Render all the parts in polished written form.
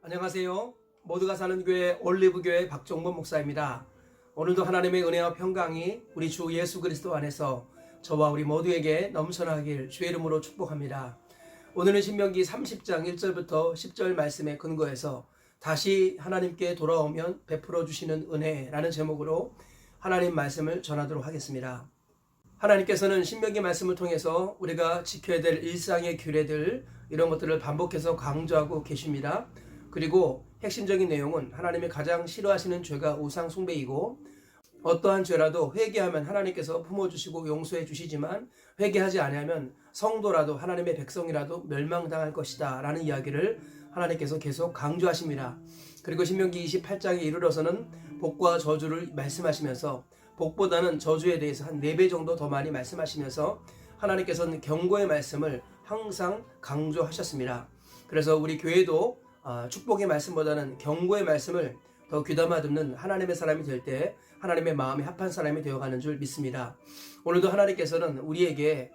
안녕하세요. 모두가 사는 교회 올리브교회 박종범 목사입니다. 오늘도 하나님의 은혜와 평강이 우리 주 예수 그리스도 안에서 저와 우리 모두에게 넘쳐나길 주의 이름으로 축복합니다. 오늘은 신명기 30장 1절부터 10절 말씀에 근거해서 다시 하나님께 돌아오면 베풀어 주시는 은혜라는 제목으로 하나님 말씀을 전하도록 하겠습니다. 하나님께서는 신명기 말씀을 통해서 우리가 지켜야 될 일상의 규례들 이런 것들을 반복해서 강조하고 계십니다. 그리고 핵심적인 내용은 하나님이 가장 싫어하시는 죄가 우상 숭배이고 어떠한 죄라도 회개하면 하나님께서 품어주시고 용서해 주시지만 회개하지 아니하면 성도라도 하나님의 백성이라도 멸망당할 것이다 라는 이야기를 하나님께서 계속 강조하십니다. 그리고 신명기 28장에 이르러서는 복과 저주를 말씀하시면서 복보다는 저주에 대해서 한 4배 정도 더 많이 말씀하시면서 하나님께서는 경고의 말씀을 항상 강조하셨습니다. 그래서 우리 교회도 축복의 말씀보다는 경고의 말씀을 더 귀담아 듣는 하나님의 사람이 될 때 하나님의 마음에 합한 사람이 되어가는 줄 믿습니다. 오늘도 하나님께서는 우리에게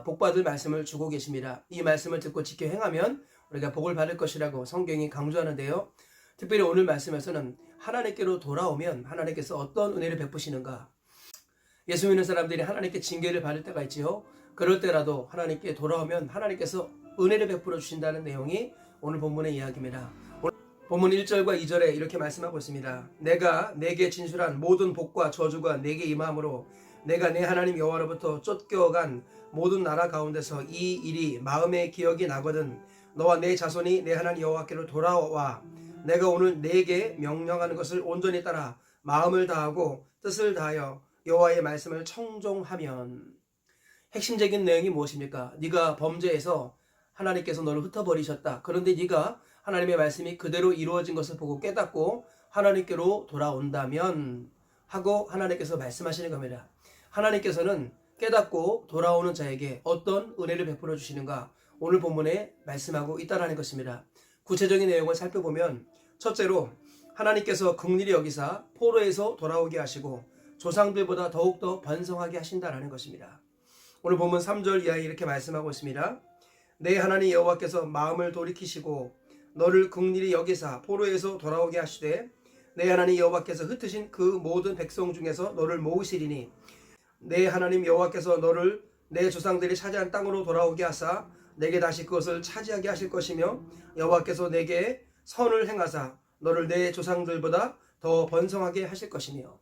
복받을 말씀을 주고 계십니다. 이 말씀을 듣고 지켜 행하면 우리가 복을 받을 것이라고 성경이 강조하는데요. 특별히 오늘 말씀에서는 하나님께로 돌아오면 하나님께서 어떤 은혜를 베푸시는가. 예수 믿는 사람들이 하나님께 징계를 받을 때가 있지요. 그럴 때라도 하나님께 돌아오면 하나님께서 은혜를 베풀어 주신다는 내용이 오늘 본문의 이야기입니다. 본문 1절과 2절에 이렇게 말씀하고 있습니다. 내가 내게 진술한 모든 복과 저주가 내게 임함으로 내가 내 하나님 여호와로부터 쫓겨간 모든 나라 가운데서 이 일이 마음에 기억이 나거든 너와 내 자손이 내 하나님 여호와께로 돌아와 내가 오늘 내게 명령하는 것을 온전히 따라 마음을 다하고 뜻을 다하여 여호와의 말씀을 청종하면. 핵심적인 내용이 무엇입니까? 네가 범죄해서 하나님께서 너를 흩어버리셨다. 그런데 네가 하나님의 말씀이 그대로 이루어진 것을 보고 깨닫고 하나님께로 돌아온다면 하고 하나님께서 말씀하시는 겁니다. 하나님께서는 깨닫고 돌아오는 자에게 어떤 은혜를 베풀어 주시는가 오늘 본문에 말씀하고 있다는 것입니다. 구체적인 내용을 살펴보면 첫째로 하나님께서 긍휼히 여기사 포로에서 돌아오게 하시고 조상들보다 더욱더 번성하게 하신다는 것입니다. 오늘 본문 3절 이하에 이렇게 말씀하고 있습니다. 내 하나님 여호와께서 마음을 돌이키시고 너를 긍휼히 여기사 포로에서 돌아오게 하시되 내 하나님 여호와께서 흩으신 그 모든 백성 중에서 너를 모으시리니 내 하나님 여호와께서 너를 내 조상들이 차지한 땅으로 돌아오게 하사 내게 다시 그것을 차지하게 하실 것이며 여호와께서 내게 선을 행하사 너를 내 조상들보다 더 번성하게 하실 것이며.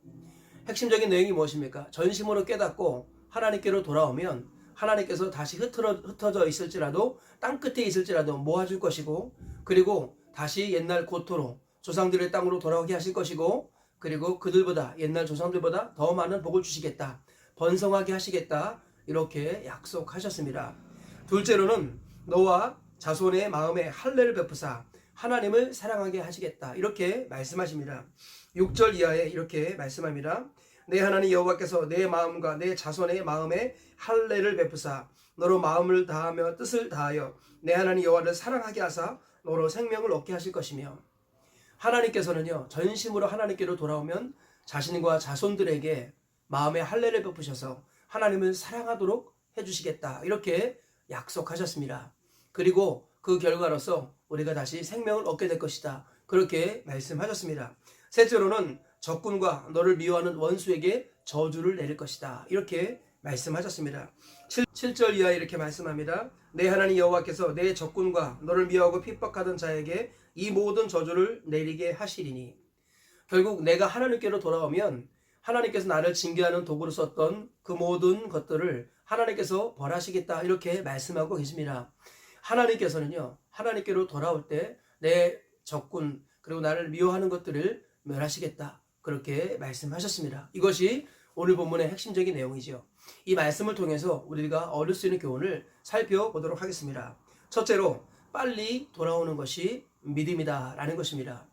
핵심적인 내용이 무엇입니까? 전심으로 깨닫고 하나님께로 돌아오면 하나님께서 다시 흩어져 있을지라도 땅끝에 있을지라도 모아줄 것이고 그리고 다시 옛날 고토로 조상들의 땅으로 돌아오게 하실 것이고 그리고 그들보다 옛날 조상들보다 더 많은 복을 주시겠다. 번성하게 하시겠다. 이렇게 약속하셨습니다. 둘째로는 너와 자손의 마음에 할례를 베푸사 하나님을 사랑하게 하시겠다. 이렇게 말씀하십니다. 6절 이하에 이렇게 말씀합니다. 내 하나님 여호와께서 내 마음과 내 자손의 마음에 할례를 베푸사 너로 마음을 다하며 뜻을 다하여 내 하나님 여호와를 사랑하게 하사 너로 생명을 얻게 하실 것이며. 하나님께서는요 전심으로 하나님께로 돌아오면 자신과 자손들에게 마음에 할례를 베푸셔서 하나님을 사랑하도록 해주시겠다 이렇게 약속하셨습니다. 그리고 그 결과로서 우리가 다시 생명을 얻게 될 것이다 그렇게 말씀하셨습니다. 셋째로는 적군과 너를 미워하는 원수에게 저주를 내릴 것이다 이렇게 말씀하셨습니다. 7절 이하에 이렇게 말씀합니다. 내 하나님 여호와께서 내 적군과 너를 미워하고 핍박하던 자에게 이 모든 저주를 내리게 하시리니. 결국 내가 하나님께로 돌아오면 하나님께서 나를 징계하는 도구로 썼던 그 모든 것들을 하나님께서 벌하시겠다 이렇게 말씀하고 계십니다. 하나님께서는요 하나님께로 돌아올 때 내 적군 그리고 나를 미워하는 것들을 멸하시겠다 그렇게 말씀하셨습니다. 이것이 오늘 본문의 핵심적인 내용이죠. 이 말씀을 통해서 우리가 얻을 수 있는 교훈을 살펴보도록 하겠습니다. 첫째로 빨리 돌아오는 것이 믿음이다 라는 것입니다.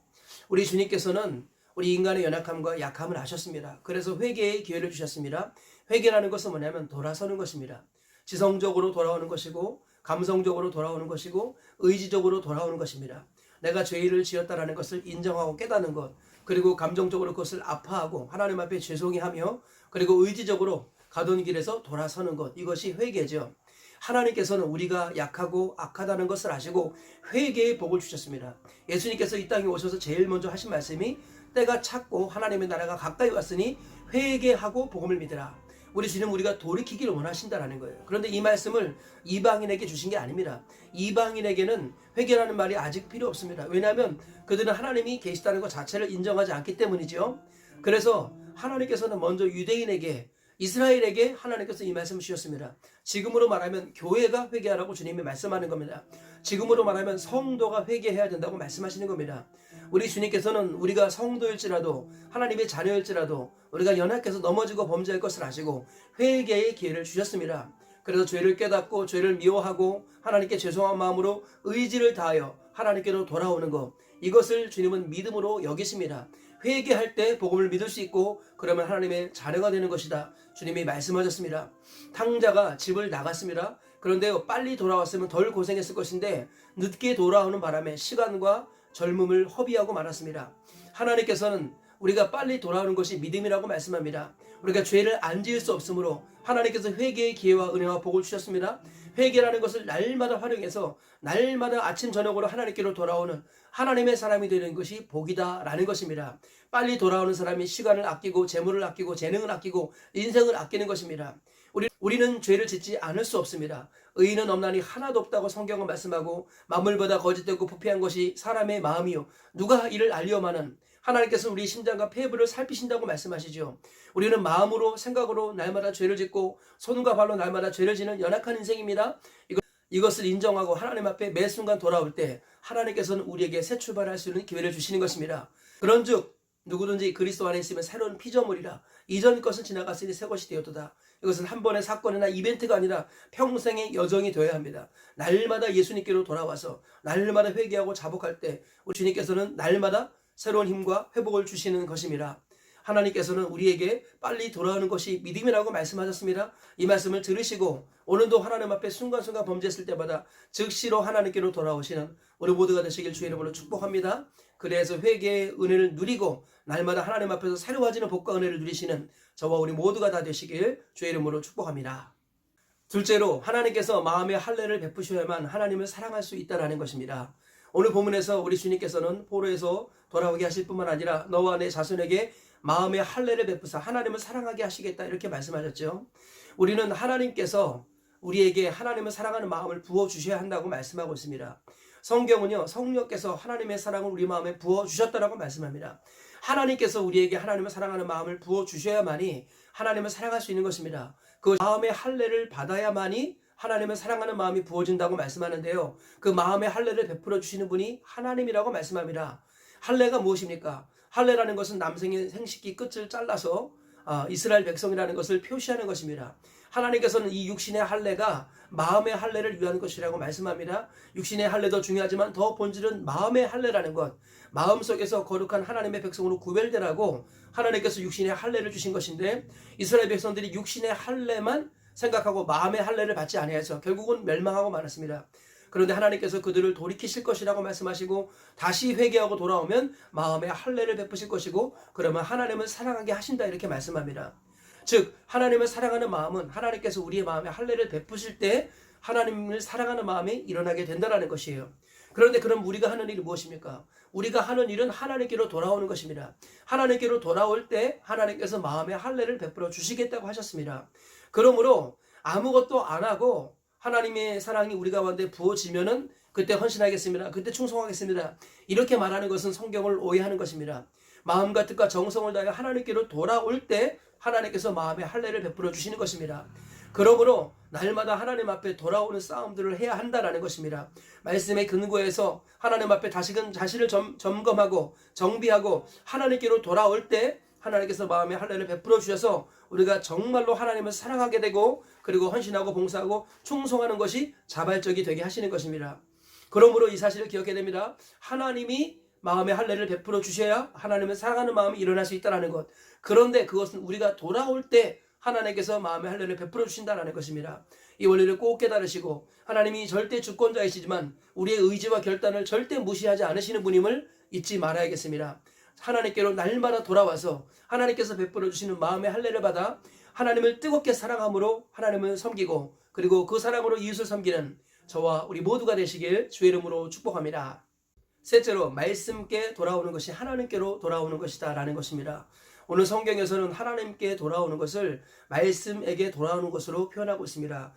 우리 주님께서는 우리 인간의 연약함과 약함을 아셨습니다. 그래서 회개의 기회를 주셨습니다. 회개라는 것은 뭐냐면 돌아서는 것입니다. 지성적으로 돌아오는 것이고 감성적으로 돌아오는 것이고 의지적으로 돌아오는 것입니다. 내가 죄를 지었다라는 것을 인정하고 깨닫는 것 그리고 감정적으로 그것을 아파하고 하나님 앞에 죄송해하며 그리고 의지적으로 가던 길에서 돌아서는 것 이것이 회개죠. 하나님께서는 우리가 약하고 악하다는 것을 아시고 회개의 복을 주셨습니다. 예수님께서 이 땅에 오셔서 제일 먼저 하신 말씀이 때가 찼고 하나님의 나라가 가까이 왔으니 회개하고 복음을 믿으라. 우리 주님 우리가 돌이키기를 원하신다라는 거예요. 그런데 이 말씀을 이방인에게 주신 게 아닙니다. 이방인에게는 회개라는 말이 아직 필요 없습니다. 왜냐하면 그들은 하나님이 계시다는 것 자체를 인정하지 않기 때문이죠. 그래서 하나님께서는 먼저 유대인에게 이스라엘에게 하나님께서 이 말씀을 주셨습니다. 지금으로 말하면 교회가 회개하라고 주님이 말씀하는 겁니다. 지금으로 말하면 성도가 회개해야 된다고 말씀하시는 겁니다. 우리 주님께서는 우리가 성도일지라도 하나님의 자녀일지라도 우리가 연약해서 넘어지고 범죄할 것을 아시고 회개의 기회를 주셨습니다. 그래서 죄를 깨닫고 죄를 미워하고 하나님께 죄송한 마음으로 의지를 다하여 하나님께로 돌아오는 것, 이것을 주님은 믿음으로 여기십니다. 회개할 때 복음을 믿을 수 있고 그러면 하나님의 자녀가 되는 것이다. 주님이 말씀하셨습니다. 탕자가 집을 나갔습니다. 그런데 빨리 돌아왔으면 덜 고생했을 것인데 늦게 돌아오는 바람에 시간과 젊음을 허비하고 말았습니다. 하나님께서는 우리가 빨리 돌아오는 것이 믿음이라고 말씀합니다. 우리가 죄를 안 지을 수 없으므로 하나님께서 회개의 기회와 은혜와 복을 주셨습니다. 회개라는 것을 날마다 활용해서 날마다 아침 저녁으로 하나님께로 돌아오는 하나님의 사람이 되는 것이 복이다라는 것입니다. 빨리 돌아오는 사람이 시간을 아끼고 재물을 아끼고 재능을 아끼고 인생을 아끼는 것입니다. 우리는 죄를 짓지 않을 수 없습니다. 의인은 없나니 하나도 없다고 성경은 말씀하고 만물보다 거짓되고 부패한 것이 사람의 마음이요 누가 이를 알리오마는. 하나님께서 우리 심장과 폐부를 살피신다고 말씀하시죠. 우리는 마음으로 생각으로 날마다 죄를 짓고 손과 발로 날마다 죄를 지는 연약한 인생입니다. 이것을 인정하고 하나님 앞에 매 순간 돌아올 때 하나님께서는 우리에게 새 출발할 수 있는 기회를 주시는 것입니다. 그런즉 누구든지 그리스도 안에 있으면 새로운 피조물이라. 이전 것은 지나갔으니 새 것이 되었도다. 이것은 한 번의 사건이나 이벤트가 아니라 평생의 여정이 되어야 합니다. 날마다 예수님께로 돌아와서 날마다 회개하고 자복할 때 우리 주님께서는 날마다 새로운 힘과 회복을 주시는 것입니다. 하나님께서는 우리에게 빨리 돌아오는 것이 믿음이라고 말씀하셨습니다. 이 말씀을 들으시고 오늘도 하나님 앞에 순간순간 범죄했을 때마다 즉시로 하나님께로 돌아오시는 우리 모두가 되시길 주의 이름으로 축복합니다. 그래서 회개의 은혜를 누리고 날마다 하나님 앞에서 새로워지는 복과 은혜를 누리시는 저와 우리 모두가 다 되시길 주의 이름으로 축복합니다. 둘째로 하나님께서 마음의 할례를 베푸셔야만 하나님을 사랑할 수 있다는 것입니다. 오늘 본문에서 우리 주님께서는 포로에서 돌아오게 하실 뿐만 아니라 너와 내 자손에게 마음의 할례를 베푸사 하나님을 사랑하게 하시겠다 이렇게 말씀하셨죠. 우리는 하나님께서 우리에게 하나님을 사랑하는 마음을 부어주셔야 한다고 말씀하고 있습니다. 성경은요 성령께서 하나님의 사랑을 우리 마음에 부어주셨다라고 말씀합니다. 하나님께서 우리에게 하나님을 사랑하는 마음을 부어주셔야만이 하나님을 사랑할 수 있는 것입니다. 그 마음의 할례를 받아야만이 하나님을 사랑하는 마음이 부어진다고 말씀하는데요. 그 마음의 할례를 베풀어 주시는 분이 하나님이라고 말씀합니다. 할례가 무엇입니까? 할례라는 것은 남성의 생식기 끝을 잘라서 이스라엘 백성이라는 것을 표시하는 것입니다. 하나님께서는 이 육신의 할례가 마음의 할례를 위한 것이라고 말씀합니다. 육신의 할례도 중요하지만 더 본질은 마음의 할례라는 것, 마음속에서 거룩한 하나님의 백성으로 구별되라고 하나님께서 육신의 할례를 주신 것인데 이스라엘 백성들이 육신의 할례만 생각하고 마음의 할례를 받지 아니해서 결국은 멸망하고 말았습니다. 그런데 하나님께서 그들을 돌이키실 것이라고 말씀하시고 다시 회개하고 돌아오면 마음의 할례를 베푸실 것이고 그러면 하나님을 사랑하게 하신다 이렇게 말씀합니다. 즉 하나님을 사랑하는 마음은 하나님께서 우리의 마음에 할례를 베푸실 때 하나님을 사랑하는 마음이 일어나게 된다는 것이에요. 그런데 그럼 우리가 하는 일이 무엇입니까? 우리가 하는 일은 하나님께로 돌아오는 것입니다. 하나님께로 돌아올 때 하나님께서 마음의 할례를 베풀어 주시겠다고 하셨습니다. 그러므로 아무것도 안 하고 하나님의 사랑이 우리 가운데 부어지면은 그때 헌신하겠습니다. 그때 충성하겠습니다. 이렇게 말하는 것은 성경을 오해하는 것입니다. 마음과 뜻과 정성을 다해 하나님께로 돌아올 때 하나님께서 마음의 할례를 베풀어 주시는 것입니다. 그러므로 날마다 하나님 앞에 돌아오는 싸움들을 해야 한다는 것입니다. 말씀의 근거에서 하나님 앞에 다시금 자신을 점검하고 정비하고 하나님께로 돌아올 때 하나님께서 마음의 할례를 베풀어 주셔서 우리가 정말로 하나님을 사랑하게 되고 그리고 헌신하고 봉사하고 충성하는 것이 자발적이 되게 하시는 것입니다. 그러므로 이 사실을 기억해야 됩니다. 하나님이 마음의 할례를 베풀어 주셔야 하나님을 사랑하는 마음이 일어날 수 있다는 것. 그런데 그것은 우리가 돌아올 때 하나님께서 마음의 할례를 베풀어 주신다는 것입니다. 이 원리를 꼭 깨달으시고 하나님이 절대 주권자이시지만 우리의 의지와 결단을 절대 무시하지 않으시는 분임을 잊지 말아야겠습니다. 하나님께로 날마다 돌아와서 하나님께서 베풀어 주시는 마음의 할례를 받아 하나님을 뜨겁게 사랑함으로 하나님을 섬기고 그리고 그 사랑으로 이웃을 섬기는 저와 우리 모두가 되시길 주의 이름으로 축복합니다. 셋째로, 말씀께 돌아오는 것이 하나님께로 돌아오는 것이다 라는 것입니다. 오늘 성경에서는 하나님께 돌아오는 것을 말씀에게 돌아오는 것으로 표현하고 있습니다.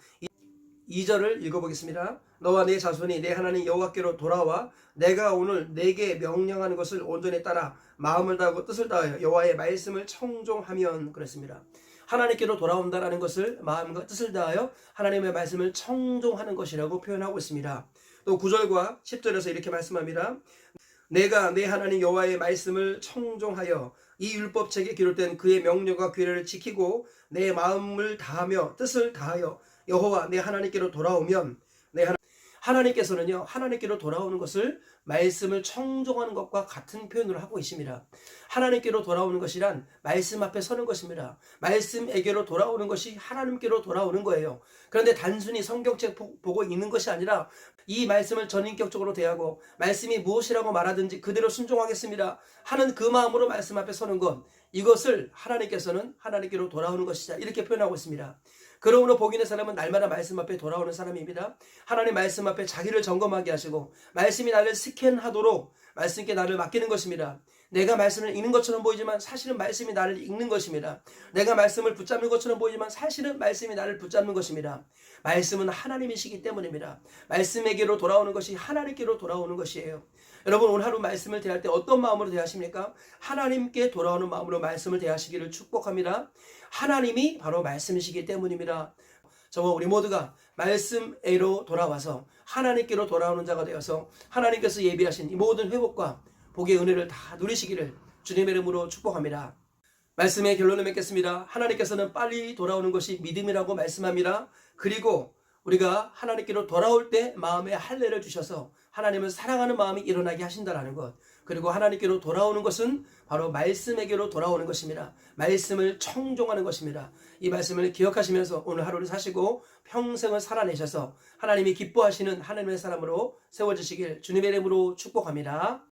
2절을 읽어보겠습니다. 너와 내 자손이 내 하나님 여호와께로 돌아와 내가 오늘 내게 명령하는 것을 온전히 따라 마음을 다하고 뜻을 다하여 여호와의 말씀을 청종하면, 그랬습니다. 하나님께로 돌아온다라는 것을 마음과 뜻을 다하여 하나님의 말씀을 청종하는 것이라고 표현하고 있습니다. 또 9절과 10절에서 이렇게 말씀합니다. 내가 내 하나님 여호와의 말씀을 청종하여 이 율법책에 기록된 그의 명령과 규례를 지키고 내 마음을 다하며 뜻을 다하여 여호와 내 하나님께로 돌아오면, 하나님께서는요, 하나님께로 돌아오는 것을 말씀을 청종하는 것과 같은 표현을 하고 있습니다. 하나님께로 돌아오는 것이란 말씀 앞에 서는 것입니다. 말씀에게로 돌아오는 것이 하나님께로 돌아오는 거예요. 그런데 단순히 성경책 보고 있는 것이 아니라 이 말씀을 전인격적으로 대하고 말씀이 무엇이라고 말하든지 그대로 순종하겠습니다 하는 그 마음으로 말씀 앞에 서는 것, 이것을 하나님께서는 하나님께로 돌아오는 것이다 이렇게 표현하고 있습니다. 그러므로 복 있는 사람은 날마다 말씀 앞에 돌아오는 사람입니다. 하나님 말씀 앞에 자기를 점검하게 하시고 말씀이 나를 스캔하도록 말씀께 나를 맡기는 것입니다. 내가 말씀을 읽는 것처럼 보이지만 사실은 말씀이 나를 읽는 것입니다. 내가 말씀을 붙잡는 것처럼 보이지만 사실은 말씀이 나를 붙잡는 것입니다. 말씀은 하나님이시기 때문입니다. 말씀에게로 돌아오는 것이 하나님께로 돌아오는 것이에요. 여러분, 오늘 하루 말씀을 대할 때 어떤 마음으로 대하십니까? 하나님께 돌아오는 마음으로 말씀을 대하시기를 축복합니다. 하나님이 바로 말씀이시기 때문입니다. 저와 우리 모두가 말씀에로 돌아와서 하나님께로 돌아오는 자가 되어서 하나님께서 예비하신 이 모든 회복과 복의 은혜를 다 누리시기를 주님의 이름으로 축복합니다. 말씀의 결론을 맺겠습니다. 하나님께서는 빨리 돌아오는 것이 믿음이라고 말씀합니다. 그리고 우리가 하나님께로 돌아올 때 마음에 할례를 주셔서 하나님을 사랑하는 마음이 일어나게 하신다는 것, 그리고 하나님께로 돌아오는 것은 바로 말씀에게로 돌아오는 것입니다. 말씀을 청종하는 것입니다. 이 말씀을 기억하시면서 오늘 하루를 사시고 평생을 살아내셔서 하나님이 기뻐하시는 하나님의 사람으로 세워지시길 주님의 이름으로 축복합니다.